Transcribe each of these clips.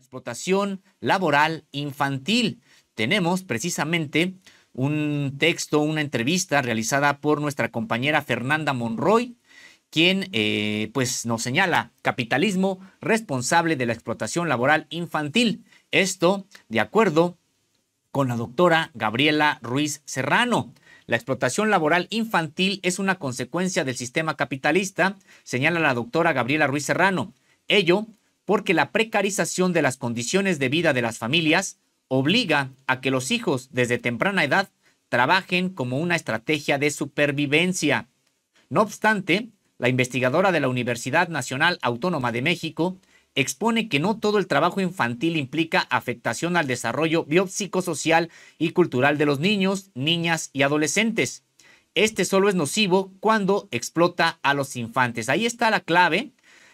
explotación laboral infantil. Tenemos precisamente un texto, una entrevista realizada por nuestra compañera Fernanda Monroy, quien pues nos señala capitalismo responsable de la explotación laboral infantil. Esto de acuerdo con la doctora Gabriela Ruiz Serrano. La explotación laboral infantil es una consecuencia del sistema capitalista, señala la doctora Gabriela Ruiz Serrano. Ello porque la precarización de las condiciones de vida de las familias obliga a que los hijos desde temprana edad trabajen como una estrategia de supervivencia. No obstante, la investigadora de la Universidad Nacional Autónoma de México expone que no todo el trabajo infantil implica afectación al desarrollo biopsicosocial y cultural de los niños, niñas y adolescentes. Este solo es nocivo cuando explota a los infantes. Ahí está la clave.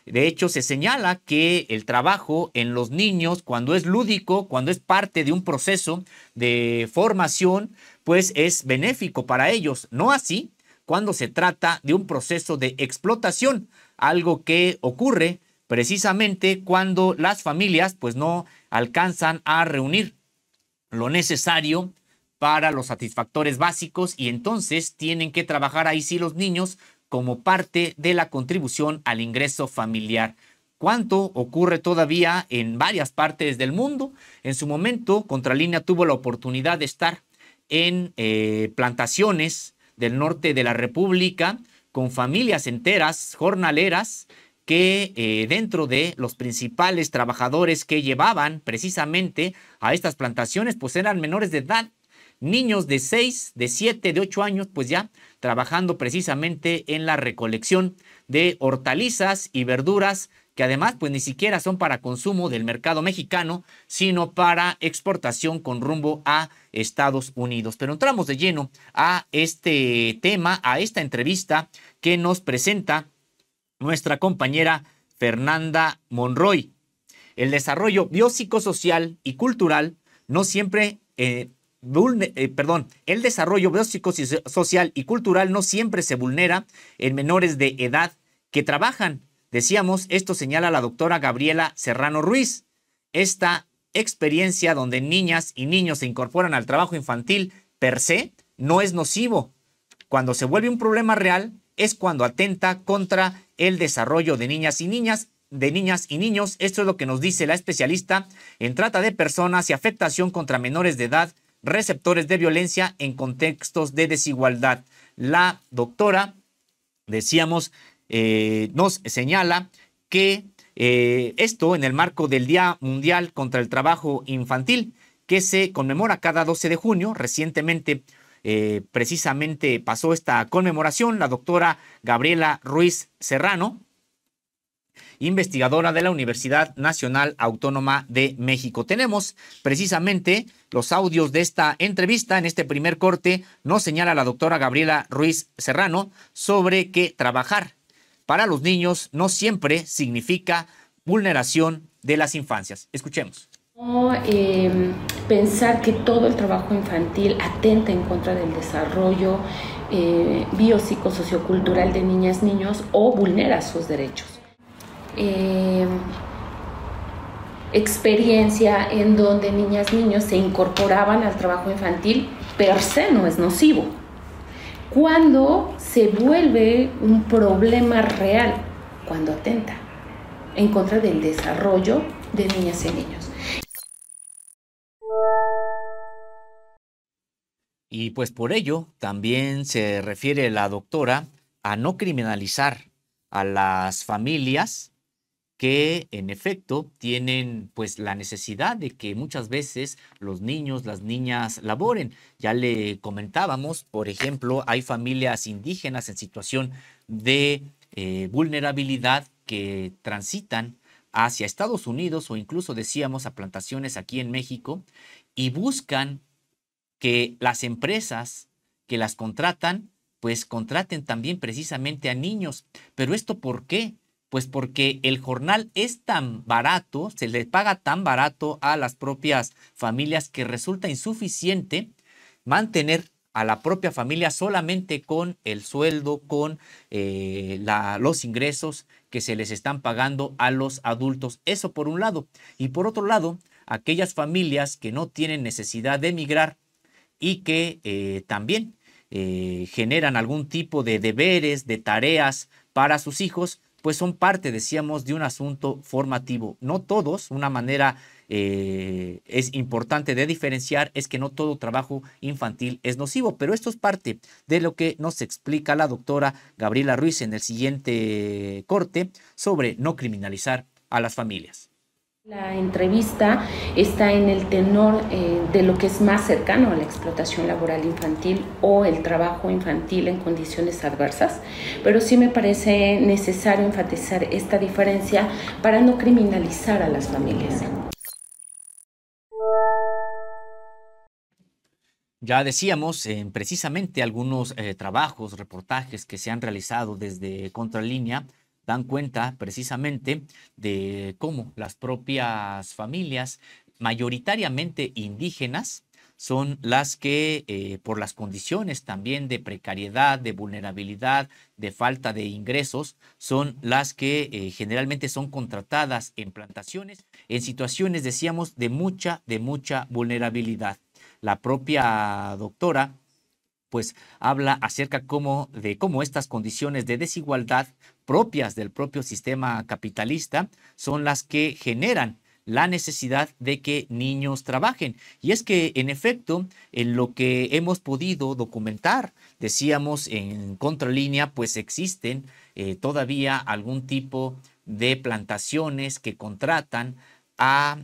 De hecho, se señala que el trabajo en los niños, cuando es lúdico, cuando es parte de un proceso de formación, pues es benéfico para ellos. No así cuando se trata de un proceso de explotación, algo que ocurre precisamente cuando las familias pues no alcanzan a reunir lo necesario para los satisfactores básicos y entonces tienen que trabajar ahí sí los niños como parte de la contribución al ingreso familiar. ¿Cuánto ocurre todavía en varias partes del mundo? En su momento, Contralínea tuvo la oportunidad de estar en plantaciones del norte de la República con familias enteras, jornaleras, que dentro de los principales trabajadores que llevaban precisamente a estas plantaciones, pues eran menores de edad, niños de 6, de 7, de 8 años, pues ya trabajando precisamente en la recolección de hortalizas y verduras que además pues ni siquiera son para consumo del mercado mexicano, sino para exportación con rumbo a Estados Unidos. Pero entramos de lleno a este tema, a esta entrevista que nos presenta nuestra compañera Fernanda Monroy. El desarrollo biopsicosocial y cultural no siempre el desarrollo biopsicosocial y cultural no siempre se vulnera en menores de edad que trabajan. Decíamos, esto señala la doctora Gabriela Serrano Ruiz. Esta experiencia donde niñas y niños se incorporan al trabajo infantil per se no es nocivo. Cuando se vuelve un problema real es cuando atenta contra el desarrollo de niñas y niños. Esto es lo que nos dice la especialista en trata de personas y afectación contra menores de edad, receptores de violencia en contextos de desigualdad. La doctora, decíamos, nos señala que esto en el marco del Día Mundial contra el Trabajo Infantil, que se conmemora cada 12 de junio, recientemente precisamente pasó esta conmemoración, la doctora Gabriela Ruiz Serrano, investigadora de la Universidad Nacional Autónoma de México. Tenemos precisamente los audios de esta entrevista. En este primer corte nos señala la doctora Gabriela Ruiz Serrano sobre que trabajar para los niños no siempre significa vulneración de las infancias. Escuchemos. No pensar que todo el trabajo infantil atenta en contra del desarrollo biopsicosociocultural de niñas, niños o vulnera sus derechos. Experiencia en donde niñas, niños se incorporaban al trabajo infantil per se no es nocivo. Cuando se vuelve un problema real, cuando atenta en contra del desarrollo de niñas y niños. Y pues por ello también se refiere la doctora a no criminalizar a las familias que en efecto tienen pues la necesidad de que muchas veces los niños, las niñas laboren. Ya le comentábamos, por ejemplo, hay familias indígenas en situación de vulnerabilidad que transitan hacia Estados Unidos o incluso decíamos a plantaciones aquí en México y buscan que las empresas que las contratan pues contraten también precisamente a niños. ¿Pero esto por qué? Pues porque el jornal es tan barato, se le paga tan barato a las propias familias que resulta insuficiente mantener a la propia familia solamente con el sueldo, con los ingresos que se les están pagando a los adultos. Eso por un lado. Y por otro lado, aquellas familias que no tienen necesidad de emigrar y que también generan algún tipo de deberes, de tareas para sus hijos, pues son parte, decíamos, de un asunto formativo. No todos, una manera es importante de diferenciar es que no todo trabajo infantil es nocivo, pero esto es parte de lo que nos explica la doctora Gabriela Ruiz en el siguiente corte sobre no criminalizar a las familias. La entrevista está en el tenor de lo que es más cercano a la explotación laboral infantil o el trabajo infantil en condiciones adversas, pero sí me parece necesario enfatizar esta diferencia para no criminalizar a las familias. Ya decíamos, precisamente algunos trabajos, reportajes que se han realizado desde Contralínea dan cuenta precisamente de cómo las propias familias, mayoritariamente indígenas, son las que por las condiciones también de precariedad, de vulnerabilidad, de falta de ingresos, son las que generalmente son contratadas en plantaciones en situaciones, decíamos, de mucha vulnerabilidad. La propia doctora pues habla acerca de cómo estas condiciones de desigualdad propias del propio sistema capitalista son las que generan la necesidad de que niños trabajen. Y es que, en efecto, en lo que hemos podido documentar, decíamos en Contralínea, pues existen todavía algún tipo de plantaciones que contratan a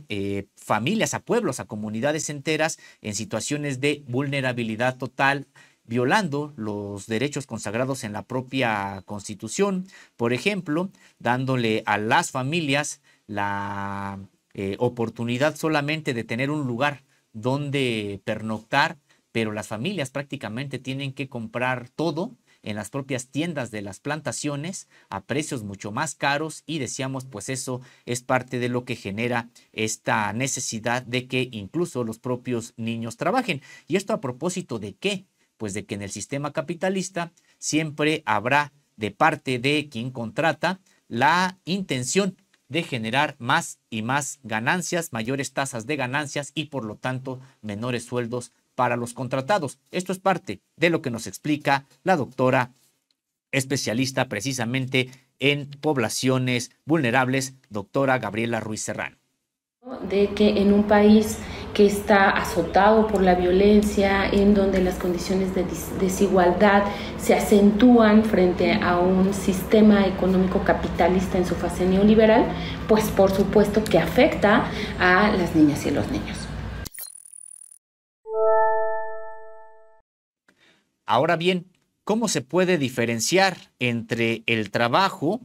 familias, a pueblos, a comunidades enteras en situaciones de vulnerabilidad total, violando los derechos consagrados en la propia Constitución, por ejemplo, dándole a las familias la oportunidad solamente de tener un lugar donde pernoctar, pero las familias prácticamente tienen que comprar todo en las propias tiendas de las plantaciones a precios mucho más caros y decíamos, pues eso es parte de lo que genera esta necesidad de que incluso los propios niños trabajen. ¿Y esto a propósito de qué? Pues de que en el sistema capitalista siempre habrá de parte de quien contrata la intención de generar más y más ganancias, mayores tasas de ganancias y por lo tanto menores sueldos para los contratados. Esto es parte de lo que nos explica la doctora especialista precisamente en poblaciones vulnerables, doctora Gabriela Ruiz Serrano. De que en un país que está azotado por la violencia, en donde las condiciones de desigualdad se acentúan frente a un sistema económico capitalista en su fase neoliberal, pues por supuesto que afecta a las niñas y los niños. Ahora bien, ¿cómo se puede diferenciar entre el trabajo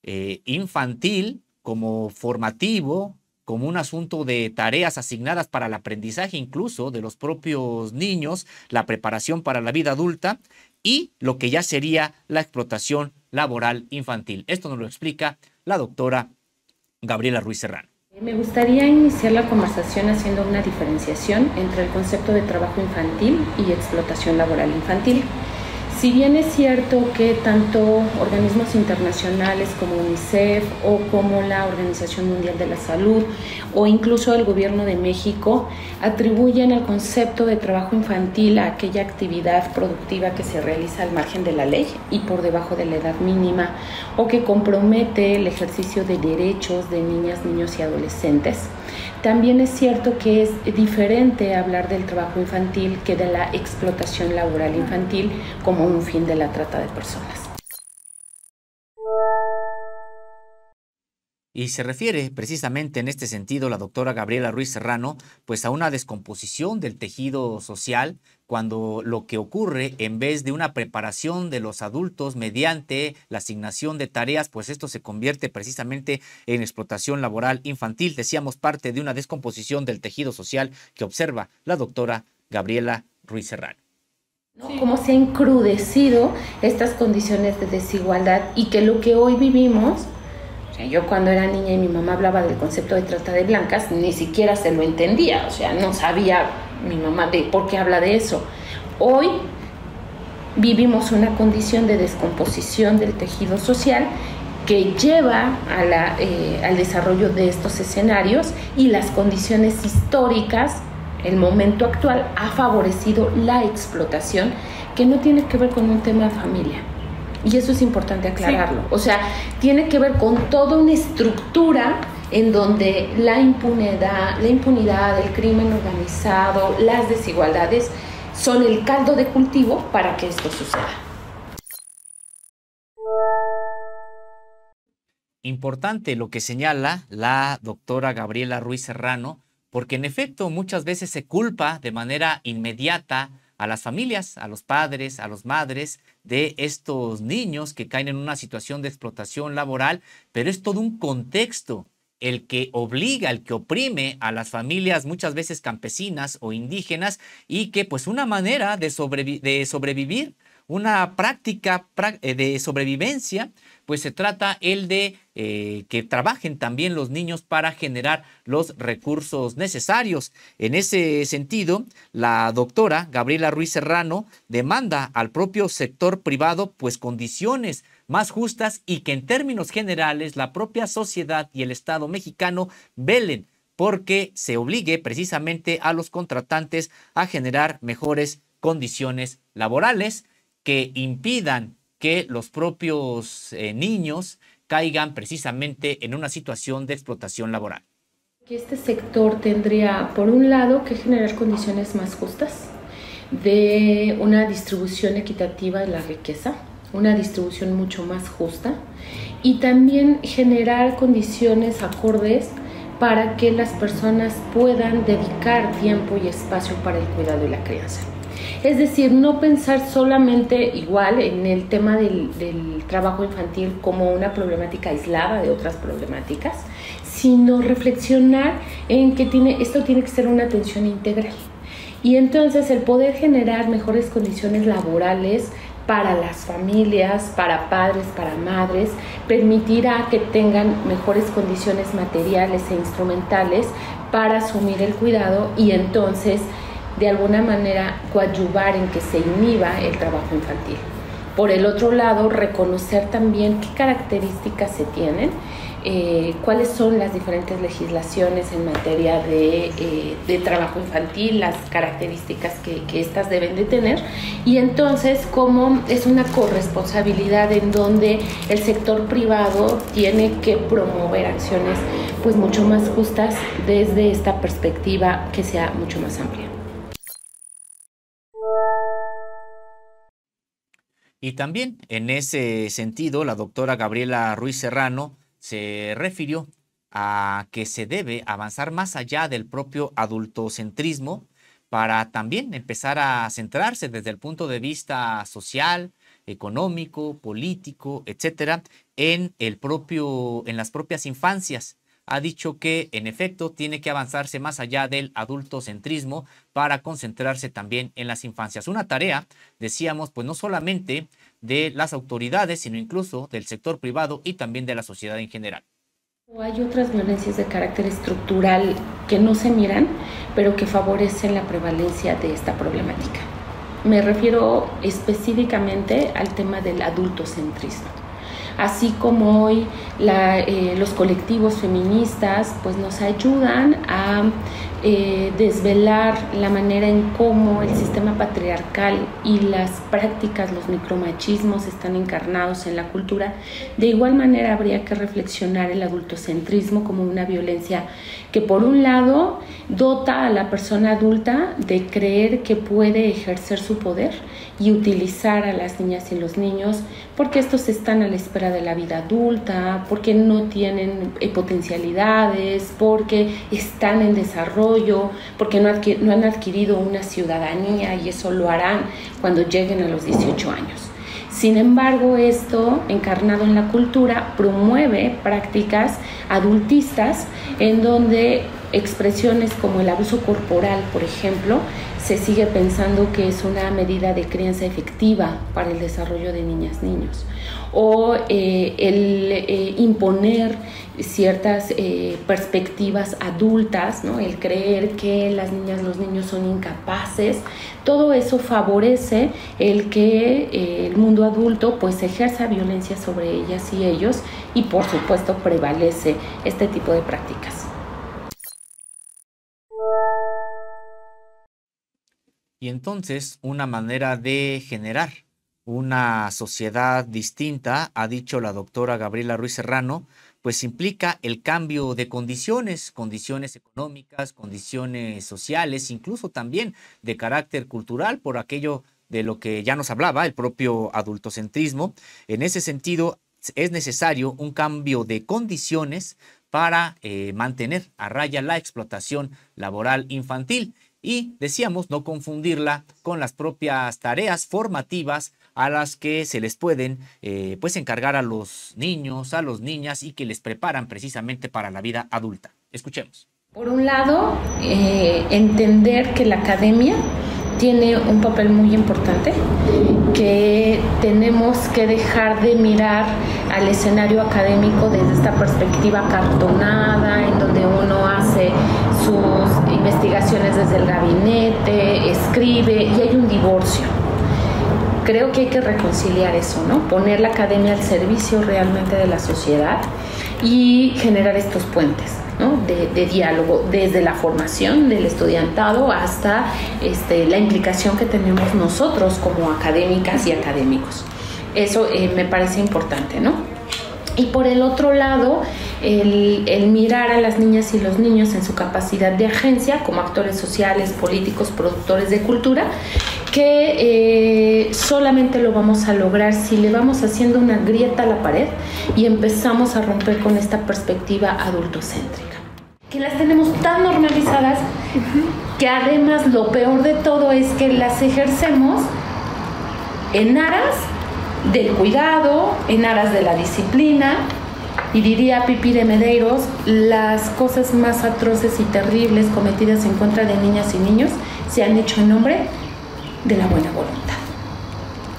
infantil como formativo, como un asunto de tareas asignadas para el aprendizaje incluso de los propios niños, la preparación para la vida adulta y lo que ya sería la explotación laboral infantil? Esto nos lo explica la doctora Gabriela Ruiz Serrano. Me gustaría iniciar la conversación haciendo una diferenciación entre el concepto de trabajo infantil y explotación laboral infantil. Si bien es cierto que tanto organismos internacionales como UNICEF o como la Organización Mundial de la Salud o incluso el Gobierno de México atribuyen el concepto de trabajo infantil a aquella actividad productiva que se realiza al margen de la ley y por debajo de la edad mínima o que compromete el ejercicio de derechos de niñas, niños y adolescentes, también es cierto que es diferente hablar del trabajo infantil que de la explotación laboral infantil como un fin de la trata de personas. Y se refiere precisamente en este sentido la doctora Gabriela Ruiz Serrano pues a una descomposición del tejido social cuando lo que ocurre en vez de una preparación de los adultos mediante la asignación de tareas, pues esto se convierte precisamente en explotación laboral infantil. Decíamos parte de una descomposición del tejido social que observa la doctora Gabriela Ruiz Serrano. Sí. Cómo se han encrudecido estas condiciones de desigualdad y que lo que hoy vivimos... Yo cuando era niña y mi mamá hablaba del concepto de trata de blancas, ni siquiera se lo entendía, o sea, no sabía mi mamá de por qué habla de eso. Hoy vivimos una condición de descomposición del tejido social que lleva al desarrollo de estos escenarios, y las condiciones históricas, el momento actual, ha favorecido la explotación, que no tiene que ver con un tema de familia. Y eso es importante aclararlo. Sí. O sea, tiene que ver con toda una estructura en donde la impunidad, el crimen organizado, las desigualdades son el caldo de cultivo para que esto suceda. Importante lo que señala la doctora Gabriela Ruiz Serrano, porque en efecto muchas veces se culpa de manera inmediata a las familias, a los padres, a las madres de estos niños que caen en una situación de explotación laboral, pero es todo un contexto el que obliga, el que oprime a las familias muchas veces campesinas o indígenas, y que pues una manera de sobrevivir, una práctica de sobrevivencia, pues se trata el de que trabajen también los niños para generar los recursos necesarios. En ese sentido, la doctora Gabriela Ruiz Serrano demanda al propio sector privado pues condiciones más justas, y que en términos generales la propia sociedad y el Estado mexicano velen porque se obligue precisamente a los contratantes a generar mejores condiciones laborales que impidan que los propios niños caigan precisamente en una situación de explotación laboral. Este sector tendría, por un lado, que generar condiciones más justas, de una distribución equitativa de la riqueza, una distribución mucho más justa, y también generar condiciones acordes para que las personas puedan dedicar tiempo y espacio para el cuidado y la crianza. Es decir, no pensar solamente igual en el tema del trabajo infantil como una problemática aislada de otras problemáticas, sino reflexionar en que esto tiene que ser una atención integral. Y entonces el poder generar mejores condiciones laborales para las familias, para padres, para madres, permitirá que tengan mejores condiciones materiales e instrumentales para asumir el cuidado, y entonces de alguna manera coadyuvar en que se inhiba el trabajo infantil. Por el otro lado, reconocer también qué características se tienen, cuáles son las diferentes legislaciones en materia de trabajo infantil, las características que éstas deben de tener, y entonces cómo es una corresponsabilidad en donde el sector privado tiene que promover acciones pues mucho más justas desde esta perspectiva que sea mucho más amplia. Y también en ese sentido, la doctora Gabriela Ruiz Serrano se refirió a que se debe avanzar más allá del propio adultocentrismo para también empezar a centrarse desde el punto de vista social, económico, político, etcétera, en las propias infancias. Ha dicho que, en efecto, tiene que avanzarse más allá del adultocentrismo para concentrarse también en las infancias. Una tarea, decíamos, pues no solamente de las autoridades, sino incluso del sector privado y también de la sociedad en general. Hay otras violencias de carácter estructural que no se miran, pero que favorecen la prevalencia de esta problemática. Me refiero específicamente al tema del adultocentrismo. Así como hoy los colectivos feministas pues nos ayudan a desvelar la manera en cómo el sistema patriarcal y las prácticas, los micromachismos están encarnados en la cultura. De igual manera habría que reflexionar el adultocentrismo como una violencia que por un lado dota a la persona adulta de creer que puede ejercer su poder y utilizar a las niñas y los niños porque estos están a la espera de la vida adulta, porque no tienen potencialidades, porque están en desarrollo, porque no han adquirido una ciudadanía, y eso lo harán cuando lleguen a los 18 años. Sin embargo, esto, encarnado en la cultura, promueve prácticas adultistas en donde expresiones como el abuso corporal, por ejemplo, se sigue pensando que es una medida de crianza efectiva para el desarrollo de niñas, niños. O el imponer ciertas perspectivas adultas, ¿no? El creer que las niñas, los niños son incapaces, todo eso favorece el que el mundo adulto pues ejerza violencia sobre ellas y ellos, y por supuesto prevalece este tipo de prácticas. Y entonces, una manera de generar una sociedad distinta, ha dicho la doctora Gabriela Ruiz Serrano, pues implica el cambio de condiciones, condiciones económicas, condiciones sociales, incluso también de carácter cultural, por aquello de lo que ya nos hablaba, el propio adultocentrismo. En ese sentido, es necesario un cambio de condiciones para mantener a raya la explotación laboral infantil. Y decíamos no confundirla con las propias tareas formativas a las que se les pueden pues encargar a los niños, a las niñas, y que les preparan precisamente para la vida adulta. Escuchemos. Por un lado, entender que la academia tiene un papel muy importante, que tenemos que dejar de mirar al escenario académico desde esta perspectiva cartonada, en donde uno hace sus investigaciones desde el gabinete, escribe, y hay un divorcio. Creo que hay que reconciliar eso, ¿no? Poner la academia al servicio realmente de la sociedad y generar estos puentes, ¿no? de diálogo, desde la formación del estudiantado hasta la implicación que tenemos nosotros como académicas y académicos. Eso me parece importante, ¿no? Y por el otro lado, el mirar a las niñas y los niños en su capacidad de agencia como actores sociales, políticos, productores de cultura, que solamente lo vamos a lograr si le vamos haciendo una grieta a la pared y empezamos a romper con esta perspectiva adultocéntrica, que las tenemos tan normalizadas que además lo peor de todo es que las ejercemos en aras del cuidado, en aras de la disciplina, y diría Pipí de Medeiros, las cosas más atroces y terribles cometidas en contra de niñas y niños se han hecho en nombre de la buena voluntad.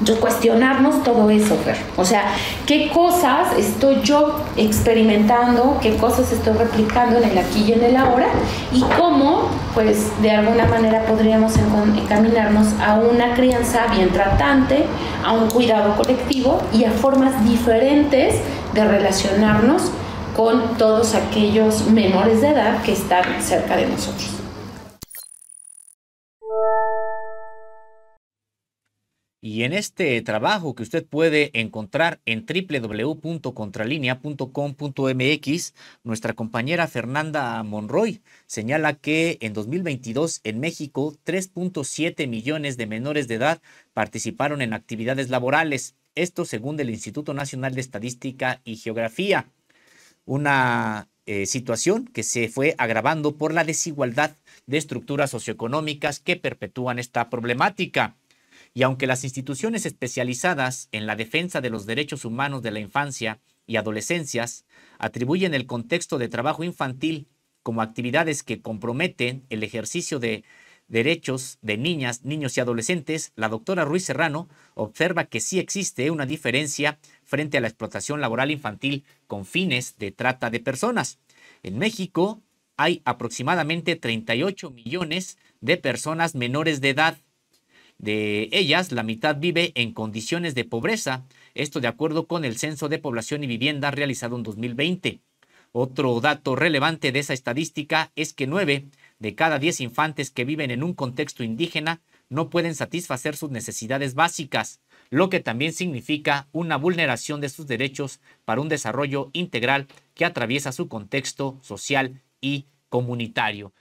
Entonces, cuestionarnos todo eso, Fer. O sea, ¿qué cosas estoy yo experimentando? ¿Qué cosas estoy replicando en el aquí y en el ahora? Y cómo, pues, de alguna manera podríamos encaminarnos a una crianza bien tratante, a un cuidado colectivo y a formas diferentes de relacionarnos con todos aquellos menores de edad que están cerca de nosotros. Y en este trabajo que usted puede encontrar en www.contralinea.com.mx, nuestra compañera Fernanda Monroy señala que en 2022 en México 3.7 millones de menores de edad participaron en actividades laborales. Esto según el Instituto Nacional de Estadística y Geografía. Una situación que se fue agravando por la desigualdad de estructuras socioeconómicas que perpetúan esta problemática. Y aunque las instituciones especializadas en la defensa de los derechos humanos de la infancia y adolescencias atribuyen el contexto de trabajo infantil como actividades que comprometen el ejercicio de derechos de niñas, niños y adolescentes, la doctora Ruiz Serrano observa que sí existe una diferencia frente a la explotación laboral infantil con fines de trata de personas. En México hay aproximadamente 38 millones de personas menores de edad. De ellas, la mitad vive en condiciones de pobreza, esto de acuerdo con el Censo de Población y Vivienda realizado en 2020. Otro dato relevante de esa estadística es que 9 de cada 10 infantes que viven en un contexto indígena no pueden satisfacer sus necesidades básicas, lo que también significa una vulneración de sus derechos para un desarrollo integral que atraviesa su contexto social y comunitario.